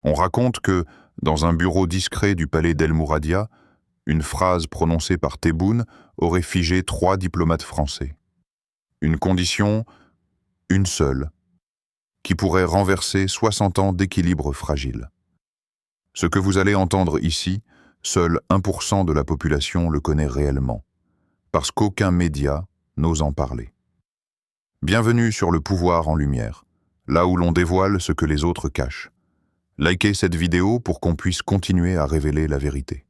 On raconte que, dans un bureau discret du palais d'El Mouradia, une phrase prononcée par Tebboune aurait figé 3 diplomates français. Une condition, une seule, qui pourrait renverser 60 ans d'équilibre fragile. Ce que vous allez entendre ici, seul 1% de la population le connaît réellement, parce qu'aucun média n'ose en parler. Bienvenue sur Le Pouvoir en Lumière, là où l'on dévoile ce que les autres cachent. Likez cette vidéo pour qu'on puisse continuer à révéler la vérité.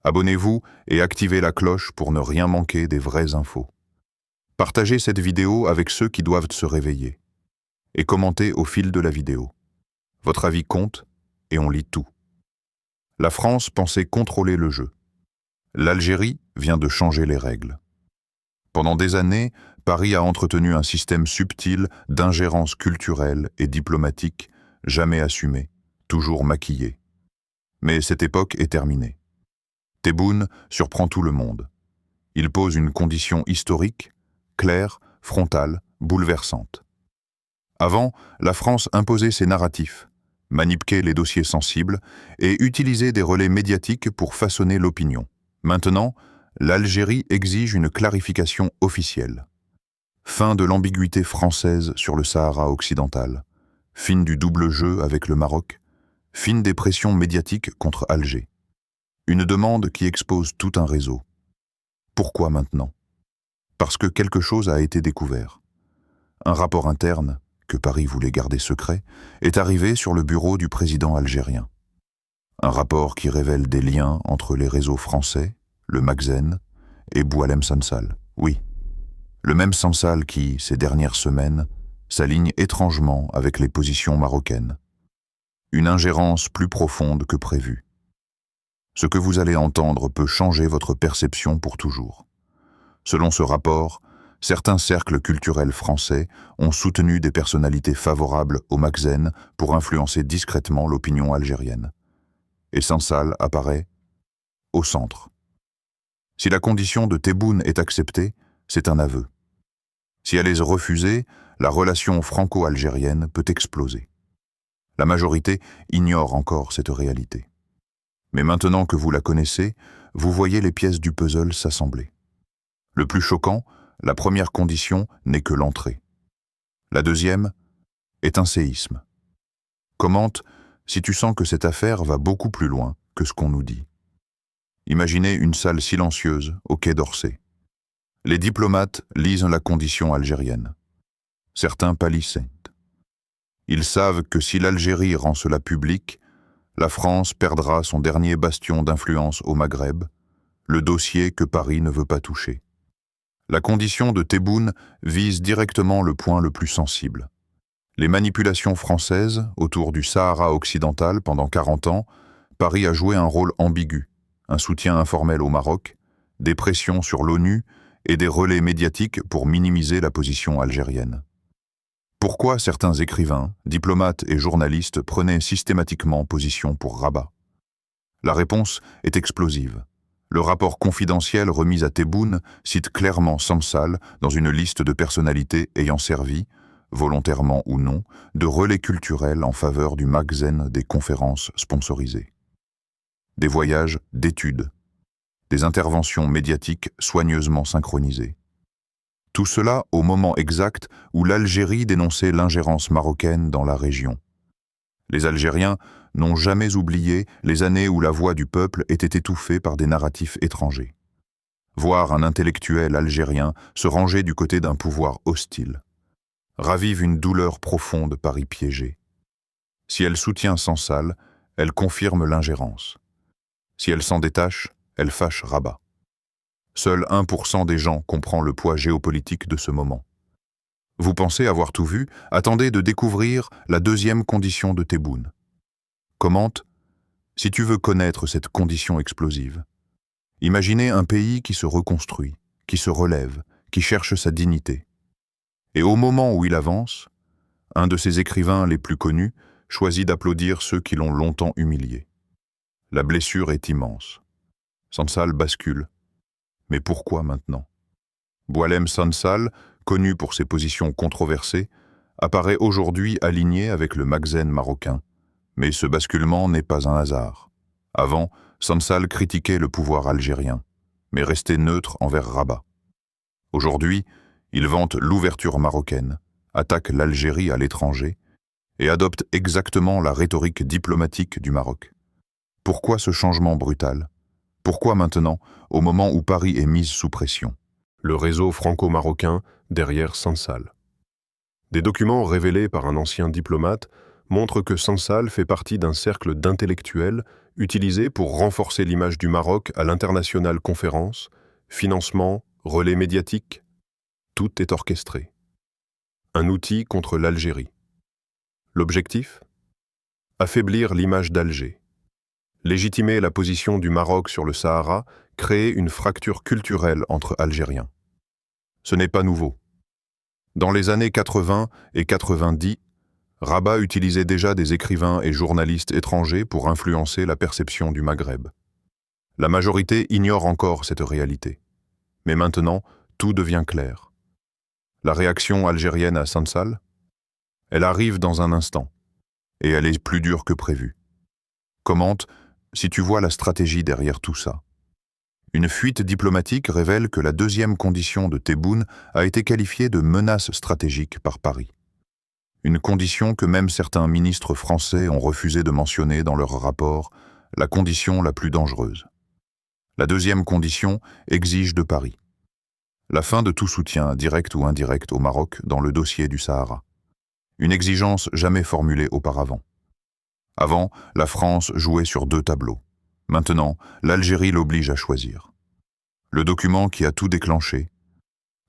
Abonnez-vous et activez la cloche pour ne rien manquer des vraies infos. Partagez cette vidéo avec ceux qui doivent se réveiller. Et commentez au fil de la vidéo. Votre avis compte et on lit tout. La France pensait contrôler le jeu. L'Algérie vient de changer les règles. Pendant des années, Paris a entretenu un système subtil d'ingérence culturelle et diplomatique, jamais assumé, toujours maquillé. Mais cette époque est terminée. Tebboune surprend tout le monde. Il pose une condition historique, claire, frontale, bouleversante. Avant, la France imposait ses narratifs, manipulait les dossiers sensibles et utilisait des relais médiatiques pour façonner l'opinion. Maintenant, l'Algérie exige une clarification officielle. Fin de l'ambiguïté française sur le Sahara occidental, fin du double jeu avec le Maroc, fin des pressions médiatiques contre Alger. Une demande qui expose tout un réseau. Pourquoi maintenant? Parce que quelque chose a été découvert. Un rapport interne, que Paris voulait garder secret, est arrivé sur le bureau du président algérien. Un rapport qui révèle des liens entre les réseaux français, le Magzen et Boualem Sansal. Oui, le même Sansal qui, ces dernières semaines, s'aligne étrangement avec les positions marocaines. Une ingérence plus profonde que prévu. Ce que vous allez entendre peut changer votre perception pour toujours. Selon ce rapport, certains cercles culturels français ont soutenu des personnalités favorables au Magzen pour influencer discrètement l'opinion algérienne. Et Sansal apparaît au centre. Si la condition de Tebboune est acceptée, c'est un aveu. Si elle est refusée, la relation franco-algérienne peut exploser. La majorité ignore encore cette réalité. Mais maintenant que vous la connaissez, vous voyez les pièces du puzzle s'assembler. Le plus choquant, la première condition n'est que l'entrée. La deuxième est un séisme. Commente si tu sens que cette affaire va beaucoup plus loin que ce qu'on nous dit. Imaginez une salle silencieuse au Quai d'Orsay. Les diplomates lisent la condition algérienne. Certains pâlissent. Ils savent que si l'Algérie rend cela public, la France perdra son dernier bastion d'influence au Maghreb, le dossier que Paris ne veut pas toucher. La condition de Tebboune vise directement le point le plus sensible. Les manipulations françaises autour du Sahara occidental pendant 40 ans, Paris a joué un rôle ambigu, un soutien informel au Maroc, des pressions sur l'ONU et des relais médiatiques pour minimiser la position algérienne. Pourquoi certains écrivains, diplomates et journalistes prenaient systématiquement position pour Rabat? La réponse est explosive. Le rapport confidentiel remis à Tebboune cite clairement Sansal dans une liste de personnalités ayant servi, volontairement ou non, de relais culturels en faveur du Magzen des conférences sponsorisées. Des voyages d'études, des interventions médiatiques soigneusement synchronisées. Tout cela au moment exact où l'Algérie dénonçait l'ingérence marocaine dans la région. Les Algériens n'ont jamais oublié les années où la voix du peuple était étouffée par des narratifs étrangers. Voir un intellectuel algérien se ranger du côté d'un pouvoir hostile ravive une douleur profonde Paris piégé. Si elle soutient Sansal, elle confirme l'ingérence. Si elle s'en détache, elle fâche Rabat. Seul 1% des gens comprend le poids géopolitique de ce moment. Vous pensez avoir tout vu? Attendez de découvrir la deuxième condition de Tebboune. Commente, si tu veux connaître cette condition explosive. Imaginez un pays qui se reconstruit, qui se relève, qui cherche sa dignité. Et au moment où il avance, un de ses écrivains les plus connus choisit d'applaudir ceux qui l'ont longtemps humilié. La blessure est immense. Sansal bascule. Mais pourquoi maintenant? Boualem Sansal, connu pour ses positions controversées, apparaît aujourd'hui aligné avec le Magzen marocain, Mais ce basculement n'est pas un hasard. Avant, Sansal critiquait le pouvoir algérien, mais restait neutre envers Rabat. Aujourd'hui, il vante l'ouverture marocaine, attaque l'Algérie à l'étranger et adopte exactement la rhétorique diplomatique du Maroc. Pourquoi ce changement brutal? Pourquoi maintenant, au moment où Paris est mise sous pression? Le réseau franco-marocain derrière Sansal. Des documents révélés par un ancien diplomate montrent que Sansal fait partie d'un cercle d'intellectuels utilisé pour renforcer l'image du Maroc à l'international conférences, financement, relais médiatiques. Tout est orchestré. Un outil contre l'Algérie. L'objectif? Affaiblir l'image d'Alger. Légitimer la position du Maroc sur le Sahara, créer une fracture culturelle entre Algériens. Ce n'est pas nouveau. Dans les années 80 et 90, Rabat utilisait déjà des écrivains et journalistes étrangers pour influencer la perception du Maghreb. La majorité ignore encore cette réalité. Mais maintenant, tout devient clair. La réaction algérienne à Sansal? Elle arrive dans un instant, et elle est plus dure que prévu. Commente si tu vois la stratégie derrière tout ça. Une fuite diplomatique révèle que la deuxième condition de Tebboune a été qualifiée de menace stratégique par Paris. Une condition que même certains ministres français ont refusé de mentionner dans leur rapport, la condition la plus dangereuse. La deuxième condition exige de Paris la fin de tout soutien, direct ou indirect, au Maroc dans le dossier du Sahara. Une exigence jamais formulée auparavant. Avant, la France jouait sur deux tableaux. Maintenant, l'Algérie l'oblige à choisir. Le document qui a tout déclenché.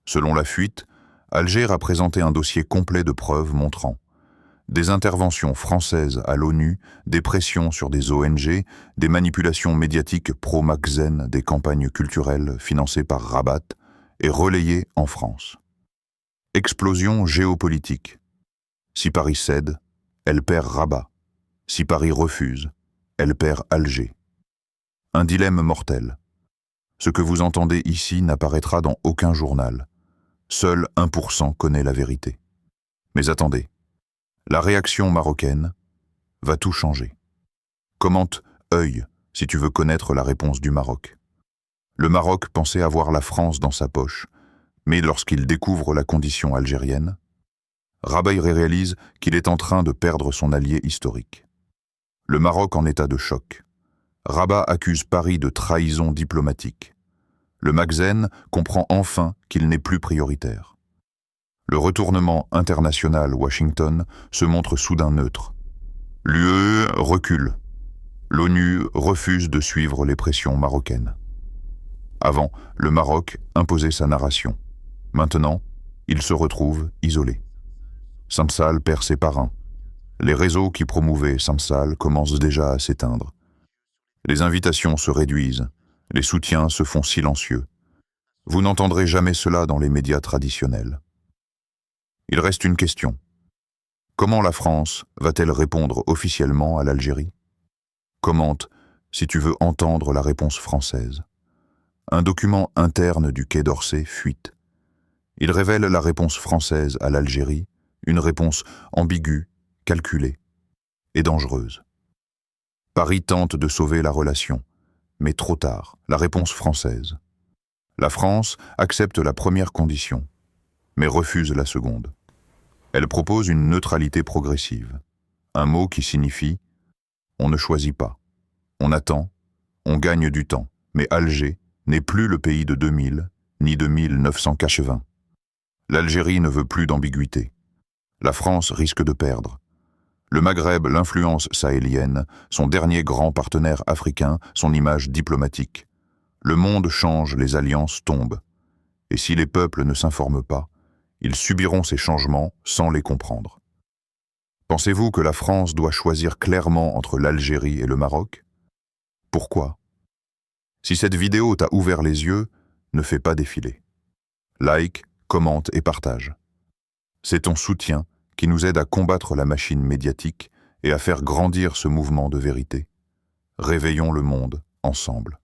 Selon la fuite, Alger a présenté un dossier complet de preuves montrant des interventions françaises à l'ONU, des pressions sur des ONG, des manipulations médiatiques pro-Makhzen, des campagnes culturelles financées par Rabat et relayées en France. Explosion géopolitique. Si Paris cède, elle perd Rabat. Si Paris refuse, elle perd Alger. Un dilemme mortel. Ce que vous entendez ici n'apparaîtra dans aucun journal. Seul 1% connaît la vérité. Mais attendez, la réaction marocaine va tout changer. Commente Œil si tu veux connaître la réponse du Maroc. Le Maroc pensait avoir la France dans sa poche, mais lorsqu'il découvre la condition algérienne, Rabat réalise qu'il est en train de perdre son allié historique. Le Maroc en état de choc. Rabat accuse Paris de trahison diplomatique. Le Makhzen comprend enfin qu'il n'est plus prioritaire. Le retournement international Washington se montre soudain neutre. L'UE recule. L'ONU refuse de suivre les pressions marocaines. Avant, le Maroc imposait sa narration. Maintenant, il se retrouve isolé. Sansal perd ses parrains. Les réseaux qui promouvaient Sansal commencent déjà à s'éteindre. Les invitations se réduisent, les soutiens se font silencieux. Vous n'entendrez jamais cela dans les médias traditionnels. Il reste une question. Comment la France va-t-elle répondre officiellement à l'Algérie? Commente si tu veux entendre la réponse française. Un document interne du Quai d'Orsay fuite. Il révèle la réponse française à l'Algérie, une réponse ambiguë, calculée et dangereuse. Paris tente de sauver la relation, mais trop tard, la réponse française. La France accepte la première condition, mais refuse la seconde. Elle propose une neutralité progressive, un mot qui signifie « on ne choisit pas, on attend, on gagne du temps, mais Alger n'est plus le pays de 2000, ni de 1980. L'Algérie ne veut plus d'ambiguïté. La France risque de perdre. Le Maghreb, l'influence sahélienne, son dernier grand partenaire africain, son image diplomatique. Le monde change, les alliances tombent. Et si les peuples ne s'informent pas, ils subiront ces changements sans les comprendre. Pensez-vous que la France doit choisir clairement entre l'Algérie et le Maroc? Pourquoi? Si cette vidéo t'a ouvert les yeux, ne fais pas défiler. Like, commente et partage. C'est ton soutien qui nous aide à combattre la machine médiatique et à faire grandir ce mouvement de vérité. Réveillons le monde ensemble.